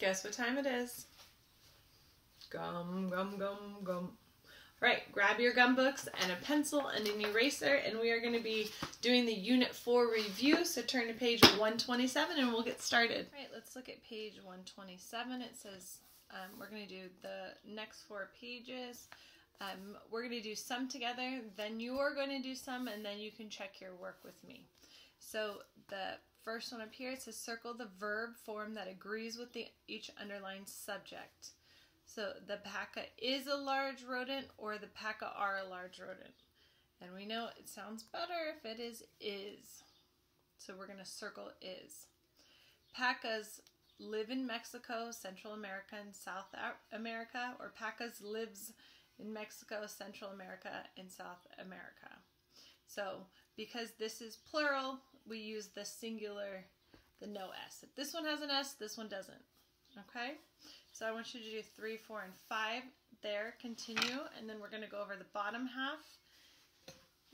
Guess what time it is? Gum, gum, gum, gum. Right, grab your gum books and a pencil and an eraser, and we are going to be doing the Unit 4 review, so turn to page 127 and we'll get started. All right, let's look at page 127. It says we're going to do the next 4 pages. We're going to do some together, then you're going to do some, and then you can check your work with me. So the first one up here, it says circle the verb form that agrees with each underlined subject. So the paca is a large rodent, or the paca are a large rodent. And we know it sounds better if it is. So we're going to circle is. Pacas live in Mexico, Central America, and South America, or pacas lives in Mexico, Central America, and South America. So because this is plural, we use the singular, the no S. If this one has an S, this one doesn't. Okay? So I want you to do 3, 4, and 5 there. Continue, and then we're going to go over the bottom half.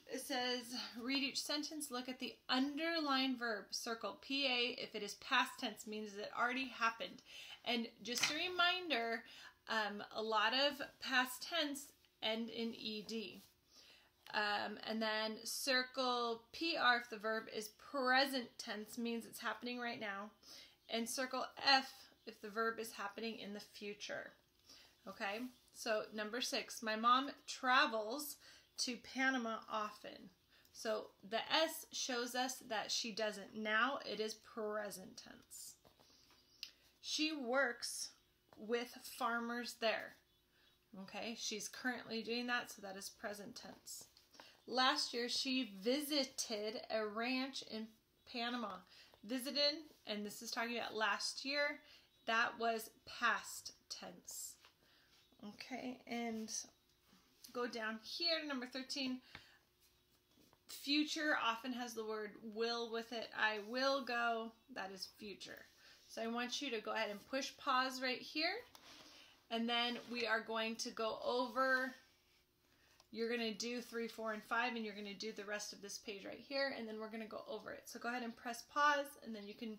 It says, read each sentence, look at the underlined verb. Circle PA if it is past tense, means it already happened. And just a reminder, a lot of past tense end in ED. And then circle PR if the verb is present tense, means it's happening right now. And circle F if the verb is happening in the future. Okay, so number 6, my mom travels to Panama often. So the S shows us that she doesn't now, it is present tense. She works with farmers there. Okay, she's currently doing that, so that is present tense. Last year, she visited a ranch in Panama. Visited, and this is talking about last year, that was past tense. Okay, and go down here to number 13. Future often has the word will with it. I will go, that is future. So I want you to go ahead and push pause right here. And then we are going to go over, you're going to do 3, 4, and 5, and you're going to do the rest of this page right here, and then we're going to go over it. So go ahead and press pause, and then you can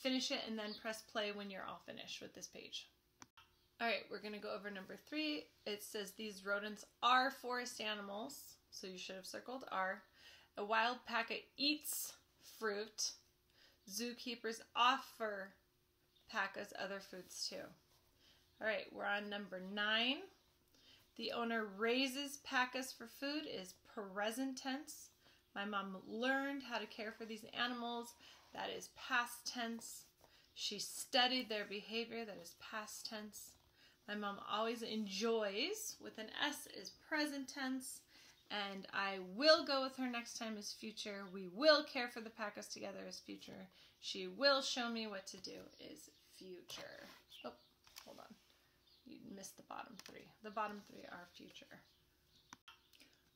finish it, and then press play when you're all finished with this page. All right, we're going to go over number 3. It says these rodents are forest animals, so you should have circled are. A wild paca eats fruit. Zookeepers offer pacas other foods too. All right, we're on number 9. The owner raises pacas for food is present tense. My mom learned how to care for these animals. That is past tense. She studied their behavior. That is past tense. My mom always enjoys, with an S, is present tense. And I will go with her next time is future. We will care for the pacas together is future. She will show me what to do is future. Oh, hold on. You missed the bottom 3. The bottom 3 are future.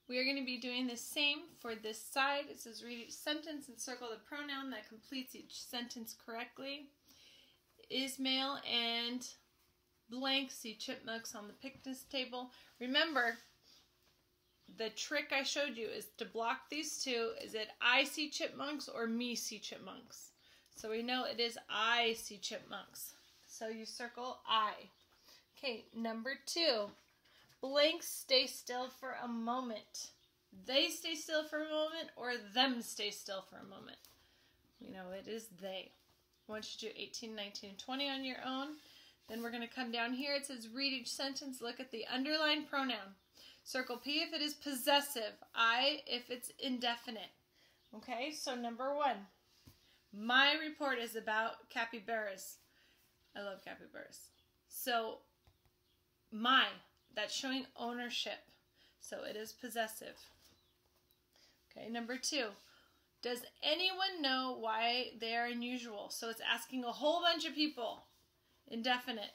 We are going to be doing the same for this side. It says read each sentence and circle the pronoun that completes each sentence correctly. Ismail and blank see chipmunks on the picnic table. Remember, the trick I showed you is to block these two. Is it I see chipmunks or me see chipmunks? So we know it is I see chipmunks. So you circle I. Okay, number 2. Blanks stay still for a moment. They stay still for a moment, or them stay still for a moment. We know it is they. I want you to do 18, 19, 20 on your own. Then we're going to come down here. It says read each sentence. Look at the underlined pronoun. Circle P if it is possessive. I if it's indefinite. Okay, so number 1. My report is about capybaras. I love capybaras. So my, that's showing ownership. So it is possessive. Okay, number 2. Does anyone know why they are unusual? So it's asking a whole bunch of people. Indefinite.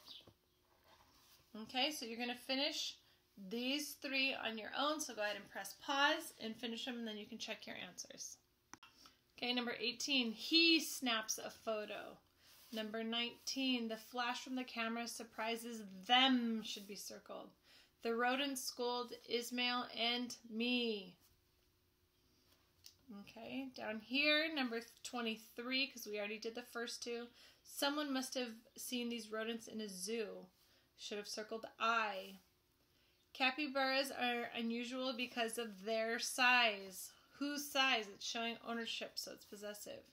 Okay, so you're going to finish these 3 on your own. So go ahead and press pause and finish them, and then you can check your answers. Okay, number 18. He snaps a photo. Number 19, the flash from the camera surprises them should be circled. The rodents scold Ismail and me. Okay, down here, number 23, because we already did the first 2. Someone must have seen these rodents in a zoo. Should have circled I. Capybaras are unusual because of their size. Whose size? It's showing ownership, so it's possessive.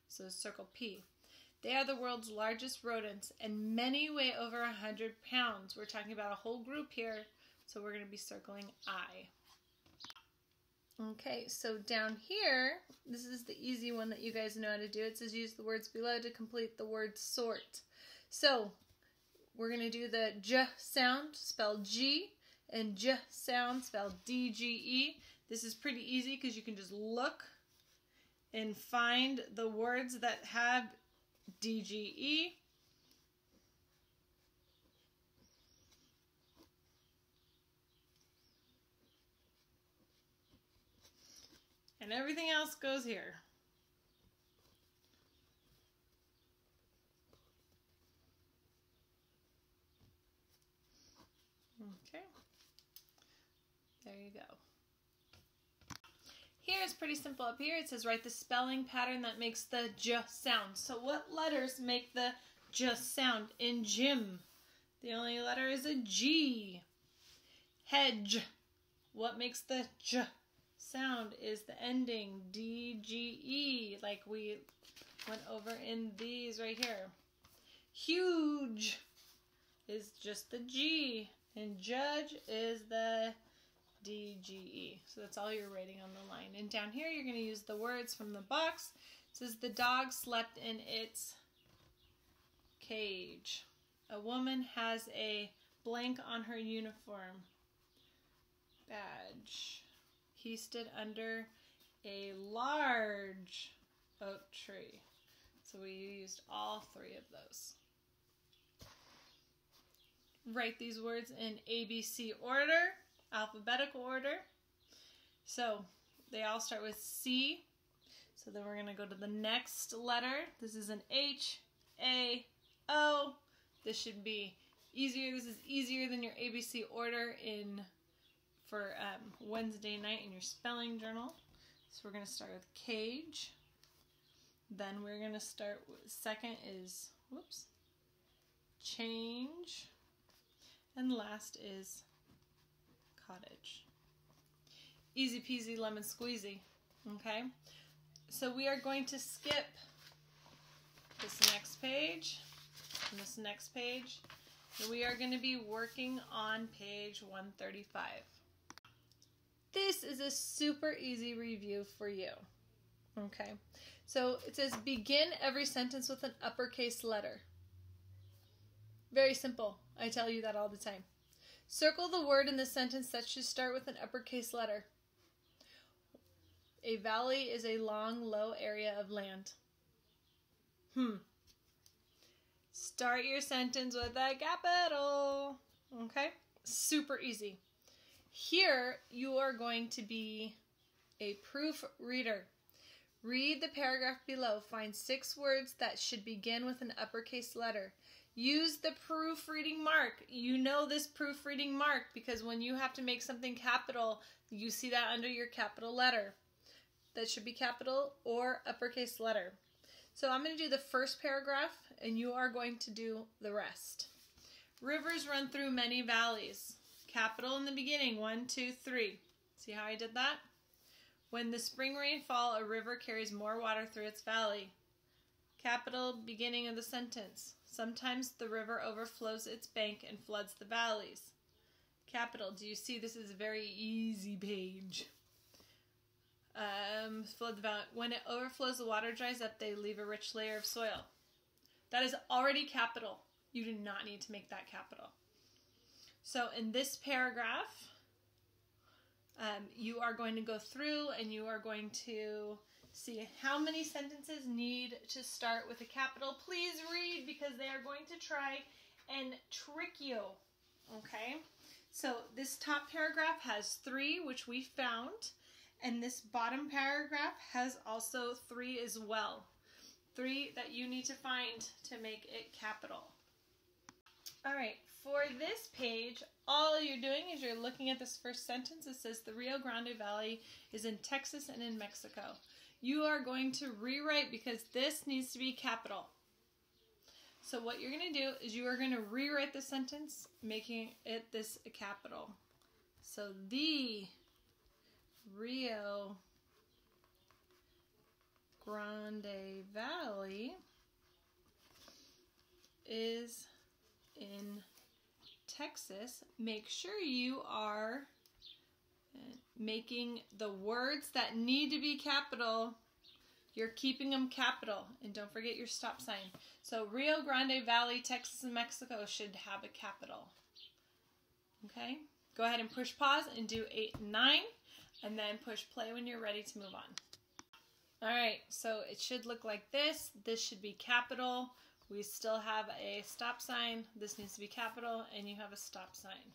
So circle P. They are the world's largest rodents, and many weigh over 100 pounds. We're talking about a whole group here, so we're going to be circling I. Okay, so down here, this is the easy one that you guys know how to do. It says use the words below to complete the word sort. So we're going to do the J sound, spelled G, and J sound, spelled D-G-E. This is pretty easy because you can just look and find the words that have D-G-E. And everything else goes here. Okay. There you go. Here it's pretty simple. Up here it says write the spelling pattern that makes the J sound. So what letters make the J sound in gym? The only letter is a G. Hedge. What makes the J sound is the ending D-G-E, like we went over in these right here. Huge is just the G, and judge is the D-G-E. So that's all you're writing on the line. And down here, you're going to use the words from the box. It says, the dog slept in its cage. A woman has a blank on her uniform. Badge. He stood under a large oak tree. So we used all three of those. Write these words in ABC order. Alphabetical order. So they all start with C. So then we're going to go to the next letter. This is an H, A, O. This should be easier. This is easier than your ABC order for Wednesday night in your spelling journal. So we're going to start with cage. Then we're going to start with second is, change. And last is cottage. Easy peasy lemon squeezy. Okay? So we are going to skip this next page and this next page. And we are going to be working on page 135. This is a super easy review for you. Okay? So it says begin every sentence with an uppercase letter. Very simple. I tell you that all the time. Circle the word in the sentence that should start with an uppercase letter. A valley is a long, low area of land. Start your sentence with a capital. Okay? Super easy. Here, you are going to be a proofreader. Read the paragraph below. Find 6 words that should begin with an uppercase letter. Use the proofreading mark. You know this proofreading mark because when you have to make something capital, you see that under your capital letter. That should be capital or uppercase letter. So I'm going to do the first paragraph and you are going to do the rest. Rivers run through many valleys. Capital in the beginning, 1, 2, 3. See how I did that? When the spring rain fall, a river carries more water through its valley. Capital, beginning of the sentence. Sometimes the river overflows its bank and floods the valleys. Capital, do you see this is a very easy page? Flood the valley. When it overflows, the water dries up, they leave a rich layer of soil. That is already capital. You do not need to make that capital. So in this paragraph, you are going to go through and you are going to see how many sentences need to start with a capital. Please read because they are going to try and trick you. Okay? So this top paragraph has 3, which we found. And this bottom paragraph has also 3 as well. 3 that you need to find to make it capital. All right, for this page, all you're doing is you're looking at this first sentence. It says the Rio Grande Valley is in Texas and in Mexico. You are going to rewrite because this needs to be capital. So what you're going to do is you are going to rewrite the sentence, making it this a capital. So the Rio Grande Valley is in Texas. Make sure you are making the words that need to be capital, you're keeping them capital, and don't forget your stop sign. So Rio Grande Valley, Texas and Mexico should have a capital. Okay, go ahead and push pause and do 8 and 9, and then push play when you're ready to move on. All right, so it should look like this. This should be capital. We still have a stop sign. This needs to be capital, and you have a stop sign.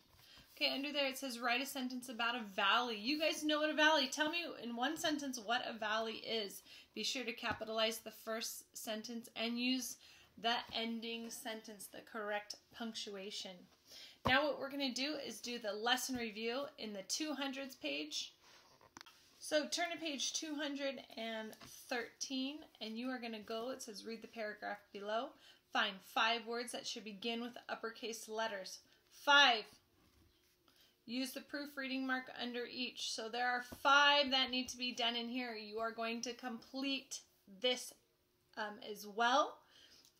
Okay, under there it says write a sentence about a valley. You guys know what a valley. Tell me in one sentence what a valley is. Be sure to capitalize the first sentence and use the ending sentence, the correct punctuation. Now what we're going to do is do the lesson review in the 200s page. So turn to page 213 and you are going to go, it says read the paragraph below. Find 5 words that should begin with uppercase letters. 5. Use the proofreading mark under each. So there are 5 that need to be done in here. You are going to complete this as well.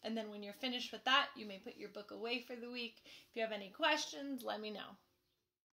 And then when you're finished with that, you may put your book away for the week. If you have any questions, let me know.